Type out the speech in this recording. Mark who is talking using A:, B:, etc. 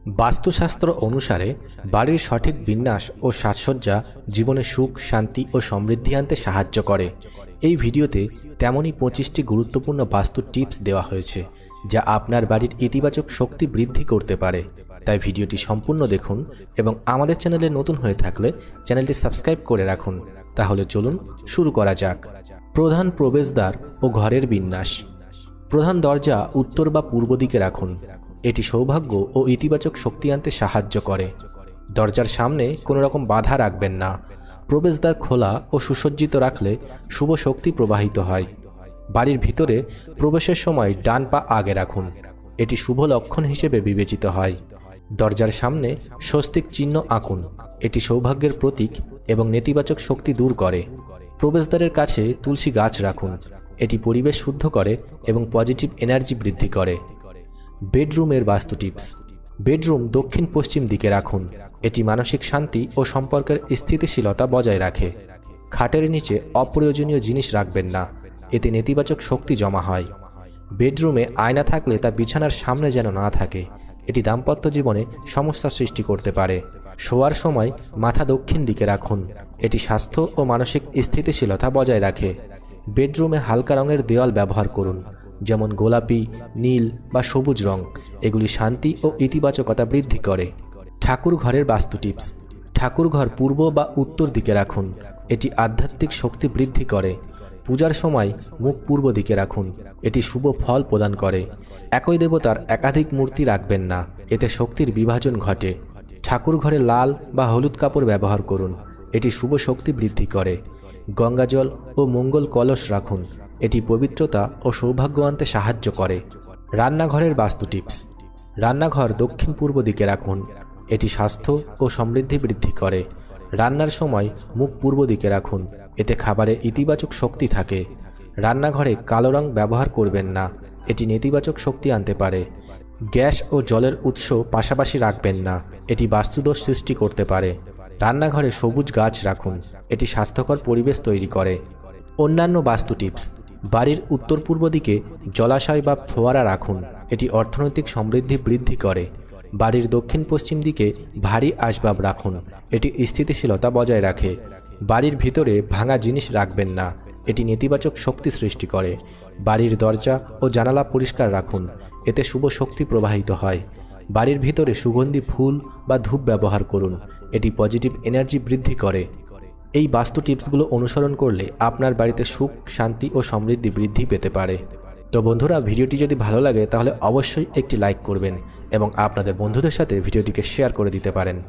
A: বাস্তুশাস্ত্র অনুসারে বাড়ির সঠিক বিন্যাস ও সাজসজ্জা জীবনে সুখ, শান্তি ও সমৃদ্ধি আনতে সাহায্য করে। এই ভিডিওতে তেমনই 25টি গুরুত্বপূর্ণ বাস্তু টিপস দেওয়া হয়েছে, যা আপনার বাড়ির ইতিবাচক শক্তি বৃদ্ধি করতে পারে। তাই ভিডিওটি সম্পূর্ণ দেখুন এবং আমাদের চ্যানেলে নতুন হয়ে থাকলে চ্যানেলটি সাবস্ক্রাইব করে রাখুন। তাহলে চলুন শুরু করা যাক। প্রধান প্রবেশদ্বার ও ঘরের বিন্যাস। প্রধান দরজা উত্তর বা পূর্ব দিকে রাখুন। এটি সৌভাগ্য ও ইতিবাচক শক্তি আনতে সাহায্য করে। দরজার সামনে কোনো রকম বাধা রাখবেন না। প্রবেশদ্বার খোলা ও সুসজ্জিত রাখলে শুভ শক্তি প্রবাহিত হয়। বাড়ির ভিতরে প্রবেশের সময় ডান পা আগে রাখুন। এটি শুভ লক্ষণ হিসেবে বিবেচিত হয়। দরজার সামনে স্বস্তিক চিহ্ন আঁকুন। এটি সৌভাগ্যের প্রতীক এবং নেতিবাচক শক্তি দূর করে। প্রবেশদ্বারের কাছে তুলসী গাছ রাখুন। এটি পরিবেশ শুদ্ধ করে এবং পজিটিভ এনার্জি বৃদ্ধি করে। বেডরুমের বাস্তু টিপস। বেডরুম দক্ষিণ পশ্চিম দিকে রাখুন। এটি মানসিক শান্তি ও সম্পর্কের স্থিতিশীলতা বজায় রাখে। খাটের নিচে অপ্রয়োজনীয় জিনিস রাখবেন না, এতে নেতিবাচক শক্তি জমা হয়। বেডরুমে আয়না থাকলে তা বিছানার সামনে যেন না থাকে, এটি দাম্পত্য জীবনে সমস্যা সৃষ্টি করতে পারে। শোয়ার সময় মাথা দক্ষিণ দিকে রাখুন। এটি স্বাস্থ্য ও মানসিক স্থিতিশীলতা বজায় রাখে। বেডরুমে হালকা রঙের দেওয়াল ব্যবহার করুন, যেমন গোলাপি, নীল বা সবুজ রং। এগুলি শান্তি ও ইতিবাচকতা বৃদ্ধি করে। ঠাকুর ঘরের বাস্তু টিপস। ঠাকুর ঘর পূর্ব বা উত্তর দিকে রাখুন। এটি আধ্যাত্মিক শক্তি বৃদ্ধি করে। পূজার সময় মুখ পূর্ব দিকে রাখুন। এটি শুভ ফল প্রদান করে। একই দেবতার একাধিক মূর্তি রাখবেন না, এতে শক্তির বিভাজন ঘটে। ঠাকুর ঘরে লাল বা হলুদ কাপড় ব্যবহার করুন। এটি শুভ শক্তি বৃদ্ধি করে। গঙ্গাজল ও মঙ্গল কলস রাখুন। এটি পবিত্রতা ও সৌভাগ্য আনতে সাহায্য করে। রান্নাঘরের বাস্তু টিপস। রান্নাঘর দক্ষিণ পূর্ব দিকে রাখুন। এটি স্বাস্থ্য ও সমৃদ্ধি বৃদ্ধি করে। রান্নার সময় মুখ পূর্ব দিকে রাখুন, এতে খাবারে ইতিবাচক শক্তি থাকে। রান্নাঘরে কালো রং ব্যবহার করবেন না, এটি নেতিবাচক শক্তি আনতে পারে। গ্যাস ও জলের উৎস পাশাপাশি রাখবেন না, এটি বাস্তুদোষ সৃষ্টি করতে পারে। রান্নাঘরে সবুজ গাছ রাখুন, এটি স্বাস্থ্যকর পরিবেশ তৈরি করে। অন্যান্য বাস্তু টিপস। বাড়ির উত্তর পূর্ব দিকে জলাশয় বা ফোয়ারা রাখুন, এটি অর্থনৈতিক সমৃদ্ধি বৃদ্ধি করে। বাড়ির দক্ষিণ পশ্চিম দিকে ভারী আসবাব রাখুন, এটি স্থিতিশীলতা বজায় রাখে। বাড়ির ভিতরে ভাঙা জিনিস রাখবেন না, এটি নেতিবাচক শক্তি সৃষ্টি করে। বাড়ির দরজা ও জানালা পরিষ্কার রাখুন, এতে শুভ শক্তি প্রবাহিত হয়। বাড়ির ভিতরে সুগন্ধি ফুল বা ধূপ ব্যবহার করুন, এটি পজিটিভ এনার্জি বৃদ্ধি করে। এই বাস্তু টিপসগুলো অনুসরণ করলে আপনার বাড়িতে সুখ, শান্তি ও সমৃদ্ধি বৃদ্ধি পেতে পারে। তো বন্ধুরা, ভিডিওটি যদি ভালো লাগে তাহলে অবশ্যই একটি লাইক করবেন এবং আপনাদের বন্ধুদের সাথে ভিডিওটিকে শেয়ার করে দিতে পারেন।